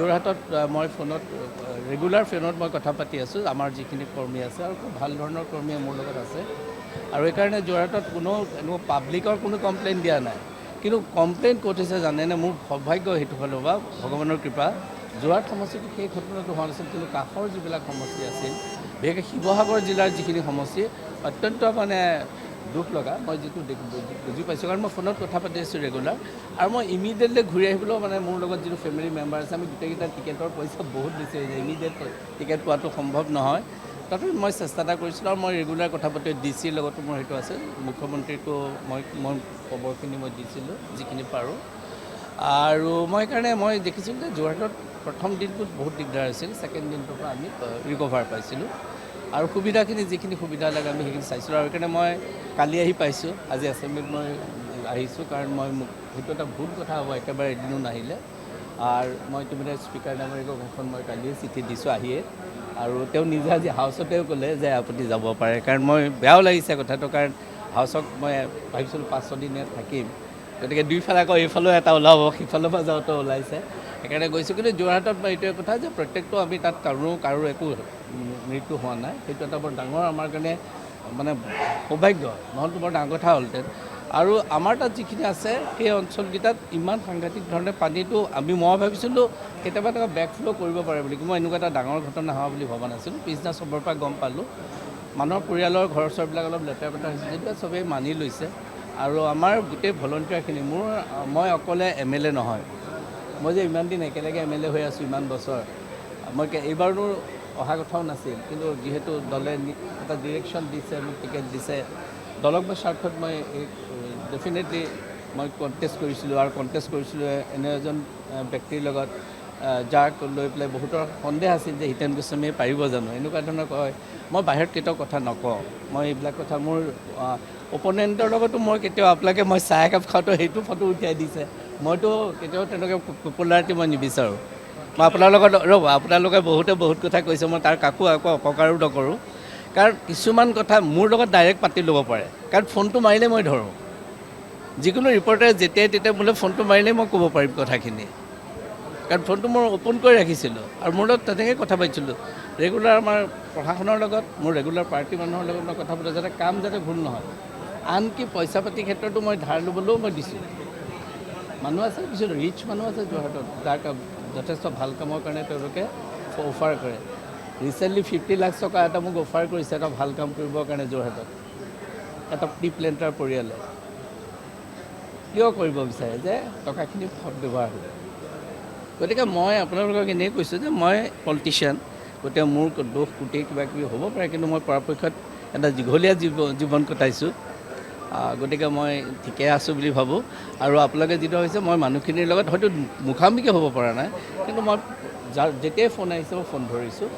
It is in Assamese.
যোৰহাটত মই ফোনত ৰেগুলাৰ ফোনত মই কথা পাতি আছোঁ আমাৰ যিখিনি কৰ্মী আছে আৰু খুব ভাল ধৰণৰ কৰ্মীয়ে মোৰ লগত আছে আৰু এইকাৰণে যোৰহাটত কোনো এনেকুৱা পাব্লিকৰ কোনো কমপ্লেইন দিয়া নাই কিন্তু কমপ্লেইন ক'ত হৈছে জানেনে মোৰ সৌভাগ্য সেইটো ফালৰ পৰা ভগৱানৰ কৃপা যোৰহাট সমষ্টিটো সেই ঘটনাটো হোৱা নাছিল কিন্তু কাষৰ যিবিলাক সমষ্টি আছিল বিশেষকৈ শিৱসাগৰ জিলাৰ যিখিনি সমষ্টি অত্যন্ত মানে দুখ লগা মই যিটো বুজি পাইছোঁ কাৰণ মই ফোনত কথা পাতি আছোঁ ৰেগুলাৰ আৰু মই ইমিডিয়েটলি ঘূৰি আহিবলৈও মানে মোৰ লগত যিটো ফেমিলি মেম্বাৰ আছে আমি গোটেইকেইটা টিকেটৰ পইচা বহুত বেছি হৈ যায় ইমিডিয়েট টিকেট পোৱাটো সম্ভৱ নহয় তথাপি মই চেষ্টা এটা কৰিছিলোঁ আৰু মই ৰেগুলাৰ কথা পাতি ডি চিৰ লগতো মোৰ সেইটো আছে মুখ্যমন্ত্ৰীকো মই খবৰখিনি মই দিছিলোঁ যিখিনি পাৰোঁ আৰু মই সেইকাৰণে মই দেখিছিলোঁ যে যোৰহাটত প্ৰথম দিনটোত বহুত দিগদাৰ আছিল ছেকেণ্ড দিনটোৰ পৰা আমি ৰিকভাৰ পাইছিলোঁ আৰু সুবিধাখিনি যিখিনি সুবিধা লাগে আমি সেইখিনি চাইছিলোঁ আৰু সেইকাৰণে মই কালি আহি পাইছোঁ আজি এছেম্বলিত মই আহিছোঁ কাৰণ মই সেইটো এটা ভুল কথা হ'ব একেবাৰে এদিনো নাহিলে আৰু মই ইতিমধ্যে স্পীকাৰ ডাঙৰীয়াক এখন মই কালিয়ে চিঠি দিছোঁ আহিয়ে আৰু তেওঁ নিজে আজি হাউচতেও ক'লে যে আপুনি যাব পাৰে কাৰণ মই বেয়াও লাগিছে কথাটো কাৰণ হাউচক মই ভাবিছিলোঁ 5-6 দিন ইয়াত থাকিম গতিকে দুইফালে আকৌ এইফালেও এটা ওলাব সিফালৰ পৰা যাওঁতে ওলাইছে সেইকাৰণে গৈছোঁ কিন্তু যোৰহাটত মই এইটোৱে কথা যে প্ৰত্যেকটো আমি তাত কাৰো একো মৃত্যু হোৱা নাই সেইটো এটা বৰ ডাঙৰ আমাৰ কাৰণে মানে সৌভাগ্য নহ'লেতো বৰ ডাঙৰ কথা হ'লহেঁতেন আৰু আমাৰ তাত যিখিনি আছে সেই অঞ্চলকেইটাত ইমান সাংঘাতিক ধৰণে পানীটো মই ভাবিছিলোঁ কেতিয়াবা এটা বেকফ্ল' কৰিব পাৰে বুলি মই এনেকুৱা এটা ডাঙৰ ঘটনা হোৱা বুলি ভবা নাছিলোঁ পিছদিনা চবৰ পৰা গম পালোঁ মানুহৰ পৰিয়ালৰ ঘৰ চৰবিলাক অলপ লেতেৰা পেতেৰা হৈছে যেতিয়া চবেই মানি লৈছে আৰু আমাৰ গোটেই ভলণ্টিয়াৰখিনি মই অকলে MLA নহয় মই যে ইমান দিন একেলগে MLA হৈ আছোঁ ইমান বছৰ মই এইবাৰনো অহা কথাও নাছিল কিন্তু যিহেতু দলে এটা ডিৰেকশ্যন দিছে মোক টিকেট দিছে দলক মই স্বাৰ্থত মই ডেফিনেটলি মই কণ্টেষ্ট কৰিছিলোঁ আৰু কণ্টেষ্ট কৰিছিলোঁ এনে এজন ব্যক্তিৰ লগত যাক লৈ পেলাই বহুতৰ সন্দেহ আছিল যে হিতেন গোস্বামীয়ে পাৰিব জানো এনেকুৱা ধৰণৰ কয় মই বাহিৰত কেতিয়াও কথা নকওঁ মই এইবিলাক কথা মোৰ অপনেণ্টৰ লগতো মই কেতিয়াও আপোনালোকে মই চাহ একাপ খাওঁতে সেইটো ফটো উঠিয়াই দিছে মইতো কেতিয়াও তেনেকৈ পপুলাৰিটি মই নিবিচাৰোঁ মই আপোনাৰ লগত আপোনালোকে বহুত কথা কৈছে মই তাৰ কাকো আকৌ অপকাৰো নকৰোঁ কাৰণ কিছুমান কথা মোৰ লগত ডাইৰেক্ট পাতি ল'ব পাৰে কাৰণ ফোনটো মাৰিলে মই ধৰোঁ যিকোনো ৰিপৰ্টাৰে যেতিয়াই তেতিয়া মোলৈ ফোনটো মাৰিলেই মই ক'ব পাৰিম কথাখিনি কাৰণ ফোনটো মই অ'পন কৰি ৰাখিছিলোঁ আৰু মোৰ লগত তেনেকৈ কথা পাতিছিলোঁ ৰেগুলাৰ আমাৰ প্ৰশাসনৰ লগত মোৰ ৰেগুলাৰ পাৰ্টি মানুহৰ লগত মই কথা পাতোঁ যাতে কাম যাতে ভুল নহয় আনকি পইচা পাতিৰ ক্ষেত্ৰতো মই ধাৰ ল'বলৈও মই দিছোঁ মানুহ আছে কিছু ৰিচ মানুহ আছে যোৰহাটত যাৰ যথেষ্ট ভাল কামৰ কাৰণে তেওঁলোকে অফাৰ কৰে ৰিচেণ্টলি 50 লাখ টকা এটা মোক অফাৰ কৰিছে এটা ভাল কাম কৰিবৰ কাৰণে যোৰহাটত এটা প্ৰি প্লেণ্টাৰ পৰিয়ালে কিয় কৰিব বিচাৰে যে টকাখিনি সৎ ব্যৱহাৰ হ'ব গতিকে মই আপোনালোকক এনেই কৈছোঁ যে মই পলিটিচিয়ান গতিকে মোৰ দোষ গোটেই কিবা কিবি হ'ব পাৰে কিন্তু মই পৰাপক্ষত এটা দীঘলীয়া জীৱন কটাইছোঁ গতিকে মই ঠিকে আছোঁ বুলি ভাবোঁ আৰু আপোনালোকে যিটো হৈছে মই মানুহখিনিৰ লগত হয়তো মুখামুখি হ'ব পৰা নাই কিন্তু মই যেতিয়াই ফোন আহিছে মই ফোন ধৰিছোঁ